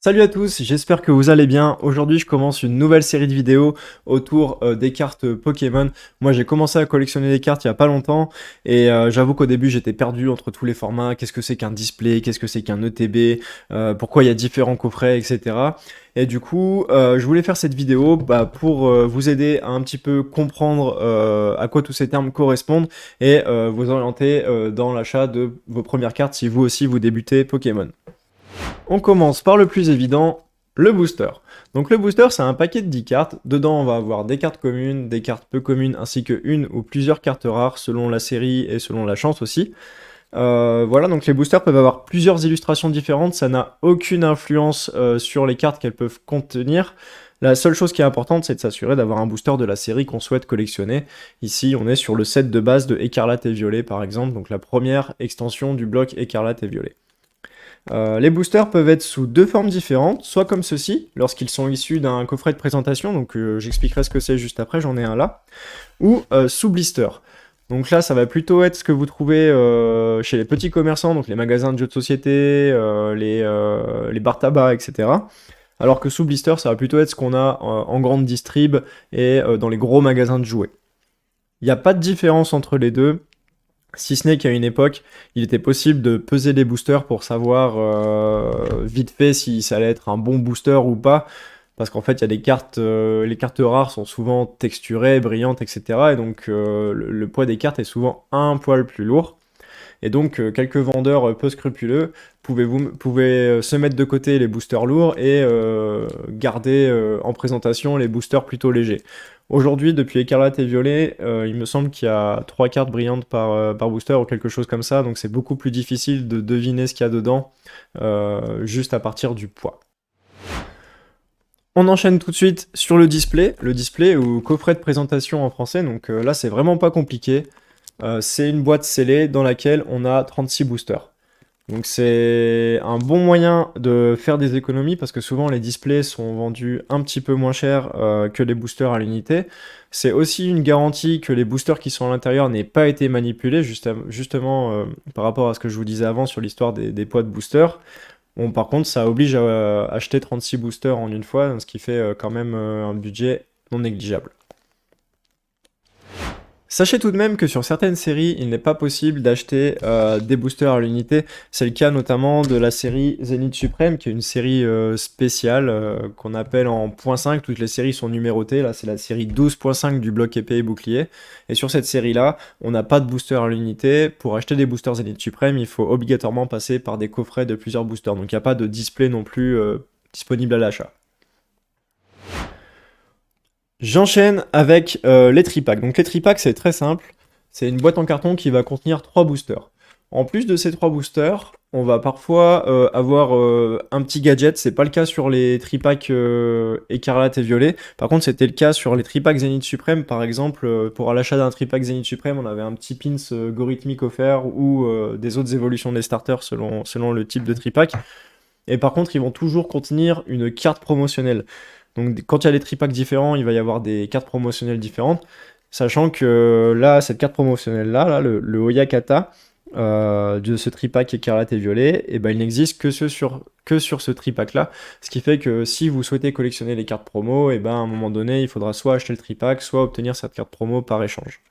Salut à tous, j'espère que vous allez bien. Aujourd'hui, je commence une nouvelle série de vidéos autour des cartes Pokémon. Moi, j'ai commencé à collectionner les cartes il y a pas longtemps et j'avoue qu'au début, j'étais perdu entre tous les formats. Qu'est-ce que c'est qu'un display? Qu'est-ce que c'est qu'un ETB? Pourquoi il y a différents coffrets, etc. Et du coup, je voulais faire cette vidéo pour vous aider à un petit peu comprendre à quoi tous ces termes correspondent et vous orienter dans l'achat de vos premières cartes si vous aussi vous débutez Pokémon. On commence par le plus évident, le booster. Donc le booster, c'est un paquet de 10 cartes. Dedans, on va avoir des cartes communes, des cartes peu communes, ainsi que une ou plusieurs cartes rares selon la série et selon la chance aussi. Voilà, donc les boosters peuvent avoir plusieurs illustrations différentes. Ça n'a aucune influence sur les cartes qu'elles peuvent contenir. La seule chose qui est importante, c'est de s'assurer d'avoir un booster de la série qu'on souhaite collectionner. Ici, on est sur le set de base de Écarlate et Violet, par exemple, donc la première extension du bloc Écarlate et Violet. Les boosters peuvent être sous deux formes différentes, soit comme ceci, lorsqu'ils sont issus d'un coffret de présentation, donc j'expliquerai ce que c'est juste après, j'en ai un là, ou sous blister. Donc là, ça va plutôt être ce que vous trouvez chez les petits commerçants, donc les magasins de jeux de société, les bars tabac, etc. Alors que sous blister, ça va plutôt être ce qu'on a en grande distrib et dans les gros magasins de jouets. Il n'y a pas de différence entre les deux. Si ce n'est qu'à une époque, il était possible de peser les boosters pour savoir vite fait si ça allait être un bon booster ou pas. Parce qu'en fait, il y a des cartes, les cartes rares sont souvent texturées, brillantes, etc. Et donc, le poids des cartes est souvent un poil plus lourd. Et donc, quelques vendeurs peu scrupuleux pouvaient se mettre de côté les boosters lourds et garder en présentation les boosters plutôt légers. Aujourd'hui, depuis Écarlate et Violet, il me semble qu'il y a 3 cartes brillantes par booster ou quelque chose comme ça, donc c'est beaucoup plus difficile de deviner ce qu'il y a dedans juste à partir du poids. On enchaîne tout de suite sur le display ou coffret de présentation en français, donc là c'est vraiment pas compliqué. C'est une boîte scellée dans laquelle on a 36 boosters. Donc c'est un bon moyen de faire des économies parce que souvent les displays sont vendus un petit peu moins cher que les boosters à l'unité. C'est aussi une garantie que les boosters qui sont à l'intérieur n'aient pas été manipulés, justement par rapport à ce que je vous disais avant sur l'histoire des poids de boosters. Bon, par contre, ça oblige à acheter 36 boosters en une fois, ce qui fait quand même un budget non négligeable. Sachez tout de même que sur certaines séries, il n'est pas possible d'acheter des boosters à l'unité. C'est le cas notamment de la série Zenith Supreme, qui est une série spéciale qu'on appelle en .5. Toutes les séries sont numérotées. Là, c'est la série 12.5 du bloc épée et bouclier. Et sur cette série-là, on n'a pas de booster à l'unité. Pour acheter des boosters Zenith Supreme, il faut obligatoirement passer par des coffrets de plusieurs boosters. Donc il n'y a pas de display non plus disponible à l'achat. J'enchaîne avec les tripacks. Donc les tripacks, c'est très simple. C'est une boîte en carton qui va contenir 3 boosters. En plus de ces 3 boosters, on va parfois avoir un petit gadget. C'est pas le cas sur les tripacks écarlate et violet. Par contre, c'était le cas sur les tripacks Zenith Supreme. Par exemple, pour l'achat d'un tripack Zenith Supreme, on avait un petit pins gorithmique offert ou des autres évolutions des starters selon le type de tripack. Et par contre, ils vont toujours contenir une carte promotionnelle. Donc quand il y a des tripacks différents, il va y avoir des cartes promotionnelles différentes. Sachant que là, cette carte promotionnelle-là, le Oyakata, de ce tripack écarlate et violet, et ben, il n'existe que sur ce tripack-là. Ce qui fait que si vous souhaitez collectionner les cartes promo, et ben, à un moment donné, il faudra soit acheter le tripack, soit obtenir cette carte promo par échange.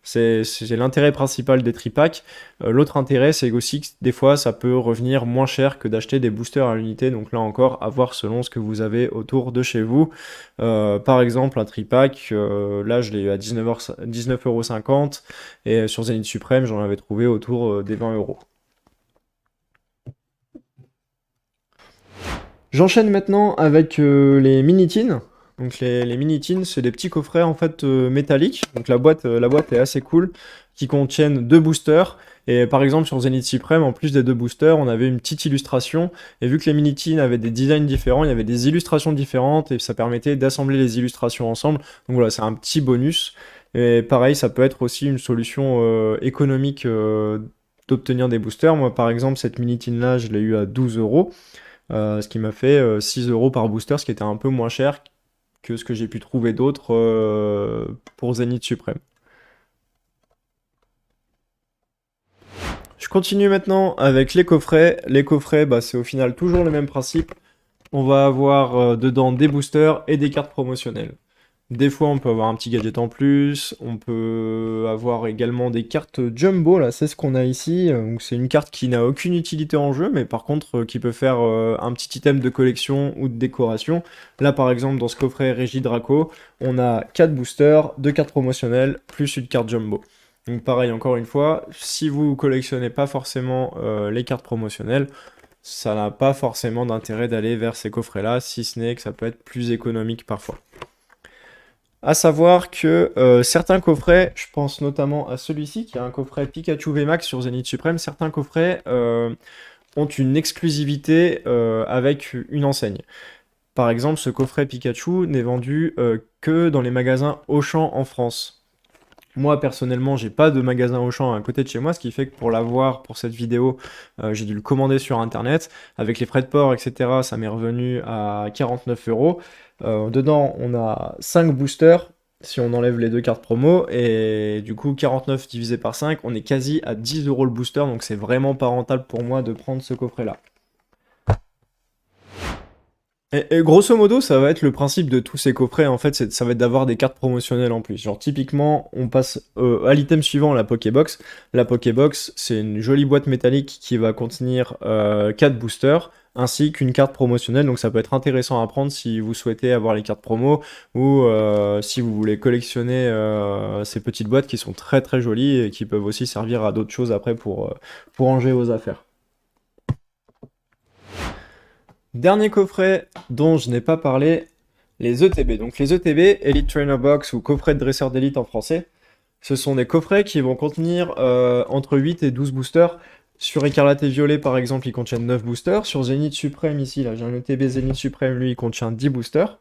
C'est l'intérêt principal des tripacks. L'autre intérêt, c'est aussi que des fois, ça peut revenir moins cher que d'acheter des boosters à l'unité. Donc là encore, à voir selon ce que vous avez autour de chez vous. Par exemple, un tripack, là, je l'ai eu à 19,50 € et sur Zenith Supreme, j'en avais trouvé autour des 20 €. J'enchaîne maintenant avec les mini-tins. Donc les mini-tins, c'est des petits coffrets en fait métalliques. Donc la boîte est assez cool, qui contiennent deux boosters. Et par exemple sur Zenith Supreme, en plus des deux boosters, on avait une petite illustration. Et vu que les mini-tins avaient des designs différents, il y avait des illustrations différentes et ça permettait d'assembler les illustrations ensemble. Donc voilà, c'est un petit bonus. Et pareil, ça peut être aussi une solution économique d'obtenir des boosters. Moi par exemple, cette mini-tin là, je l'ai eu à 12 €. Ce qui m'a fait 6 € par booster, ce qui était un peu moins cher que ce que j'ai pu trouver d'autres pour Zenith Supreme. Je continue maintenant avec les coffrets. Les coffrets, bah, c'est au final toujours le même principe. On va avoir dedans des boosters et des cartes promotionnelles. Des fois, on peut avoir un petit gadget en plus. On peut avoir également des cartes jumbo. Là, c'est ce qu'on a ici. Donc, c'est une carte qui n'a aucune utilité en jeu, mais par contre, qui peut faire un petit item de collection ou de décoration. Là, par exemple, dans ce coffret Régie Draco, on a 4 boosters, 2 cartes promotionnelles, plus une carte jumbo. Donc, pareil, encore une fois, si vous collectionnez pas forcément les cartes promotionnelles, ça n'a pas forcément d'intérêt d'aller vers ces coffrets-là, si ce n'est que ça peut être plus économique parfois. À savoir que certains coffrets, je pense notamment à celui-ci, qui est un coffret Pikachu VMAX sur Zénith Suprême, certains coffrets ont une exclusivité avec une enseigne. Par exemple, ce coffret Pikachu n'est vendu que dans les magasins Auchan en France. Moi, personnellement, j'ai pas de magasin Auchan à côté de chez moi, ce qui fait que pour l'avoir pour cette vidéo, j'ai dû le commander sur internet. Avec les frais de port, etc., ça m'est revenu à 49 euros. Dedans, on a 5 boosters, si on enlève les deux cartes promo, et du coup, 49 divisé par 5, on est quasi à 10 euros le booster, donc c'est vraiment pas rentable pour moi de prendre ce coffret-là. Et grosso modo, ça va être le principe de tous ces coffrets, en fait, ça va être d'avoir des cartes promotionnelles en plus. Genre, typiquement, on passe à l'item suivant, la Pokébox. La Pokébox, c'est une jolie boîte métallique qui va contenir 4 boosters, ainsi qu'une carte promotionnelle. Donc, ça peut être intéressant à prendre si vous souhaitez avoir les cartes promo, ou si vous voulez collectionner ces petites boîtes qui sont très très jolies et qui peuvent aussi servir à d'autres choses après pour ranger vos affaires. Dernier coffret dont je n'ai pas parlé, les ETB. Donc les ETB, Elite Trainer Box ou coffret de dresseur d'élite en français, ce sont des coffrets qui vont contenir entre 8 et 12 boosters. Sur Écarlate et Violet, par exemple, ils contiennent 9 boosters. Sur Zénith Suprême, ici, là, j'ai un ETB Zénith Suprême, lui, il contient 10 boosters.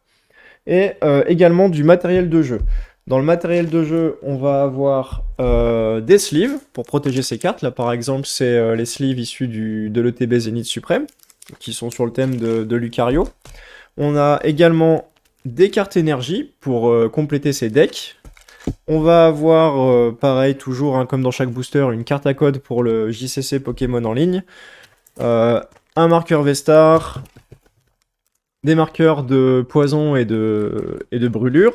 Et également du matériel de jeu. Dans le matériel de jeu, on va avoir des sleeves pour protéger ces cartes. Là, par exemple, c'est les sleeves issus de l'ETB Zénith Suprême, qui sont sur le thème de Lucario. On a également des cartes énergie pour compléter ces decks. On va avoir, pareil, toujours, hein, comme dans chaque booster, une carte à code pour le JCC Pokémon en ligne. Un marqueur Vestar, des marqueurs de poison et de brûlure,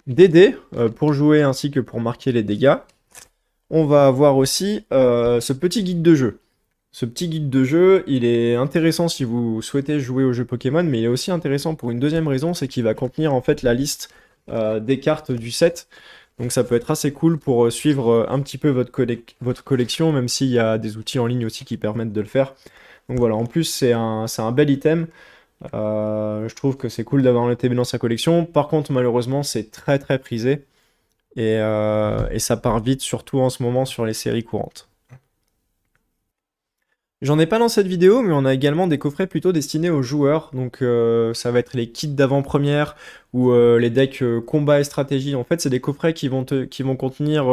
des dés pour jouer ainsi que pour marquer les dégâts. On va avoir aussi ce petit guide de jeu. Ce petit guide de jeu, il est intéressant si vous souhaitez jouer au jeu Pokémon, mais il est aussi intéressant pour une deuxième raison, c'est qu'il va contenir en fait la liste des cartes du set. Donc ça peut être assez cool pour suivre un petit peu votre collection, même s'il y a des outils en ligne aussi qui permettent de le faire. Donc voilà, en plus c'est un bel item. Je trouve que c'est cool d'avoir un ETB dans sa collection. Par contre, malheureusement, c'est très très prisé. Et ça part vite, surtout en ce moment sur les séries courantes. J'en ai pas dans cette vidéo, mais on a également des coffrets plutôt destinés aux joueurs. Donc ça va être les kits d'avant-première ou les decks combat et stratégie. En fait, c'est des coffrets qui vont contenir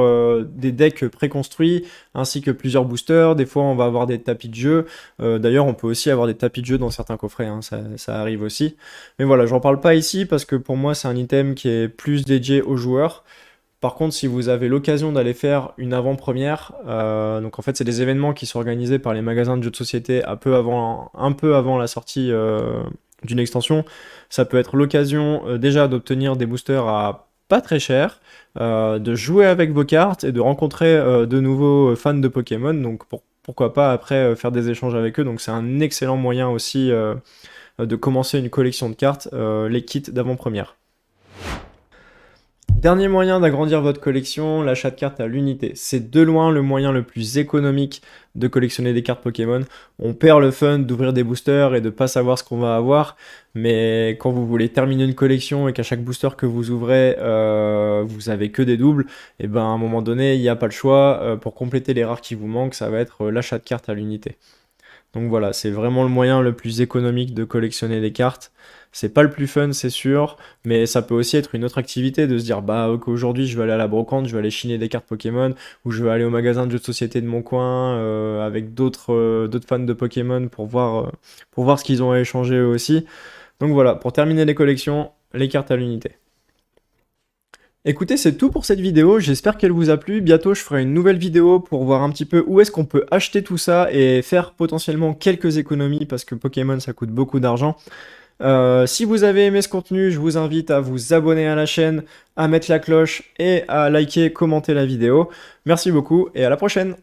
des decks préconstruits ainsi que plusieurs boosters. Des fois, on va avoir des tapis de jeu. D'ailleurs, on peut aussi avoir des tapis de jeu dans certains coffrets, hein, ça arrive aussi. Mais voilà, j'en parle pas ici parce que pour moi, c'est un item qui est plus dédié aux joueurs. Par contre, si vous avez l'occasion d'aller faire une avant-première, donc en fait c'est des événements qui sont organisés par les magasins de jeux de société un peu avant la sortie d'une extension, ça peut être l'occasion déjà d'obtenir des boosters à pas très cher, de jouer avec vos cartes et de rencontrer de nouveaux fans de Pokémon, donc pourquoi pas après faire des échanges avec eux, donc c'est un excellent moyen aussi de commencer une collection de cartes, les kits d'avant-première. Dernier moyen d'agrandir votre collection, l'achat de cartes à l'unité. C'est de loin le moyen le plus économique de collectionner des cartes Pokémon. On perd le fun d'ouvrir des boosters et de pas savoir ce qu'on va avoir, mais quand vous voulez terminer une collection et qu'à chaque booster que vous ouvrez, vous avez que des doubles, et ben à un moment donné, il n'y a pas le choix. Pour compléter les rares qui vous manquent, ça va être l'achat de cartes à l'unité. Donc voilà, c'est vraiment le moyen le plus économique de collectionner des cartes. C'est pas le plus fun, c'est sûr, mais ça peut aussi être une autre activité de se dire bah ok, aujourd'hui je vais aller à la brocante, je vais aller chiner des cartes Pokémon, ou je vais aller au magasin de jeux de société de mon coin avec d'autres fans de Pokémon pour voir ce qu'ils ont à échanger eux aussi. Donc voilà, pour terminer les collections, les cartes à l'unité. Écoutez, c'est tout pour cette vidéo, j'espère qu'elle vous a plu. Bientôt, je ferai une nouvelle vidéo pour voir un petit peu où est-ce qu'on peut acheter tout ça et faire potentiellement quelques économies parce que Pokémon, ça coûte beaucoup d'argent. Si vous avez aimé ce contenu, je vous invite à vous abonner à la chaîne, à mettre la cloche et à liker, commenter la vidéo. Merci beaucoup et à la prochaine!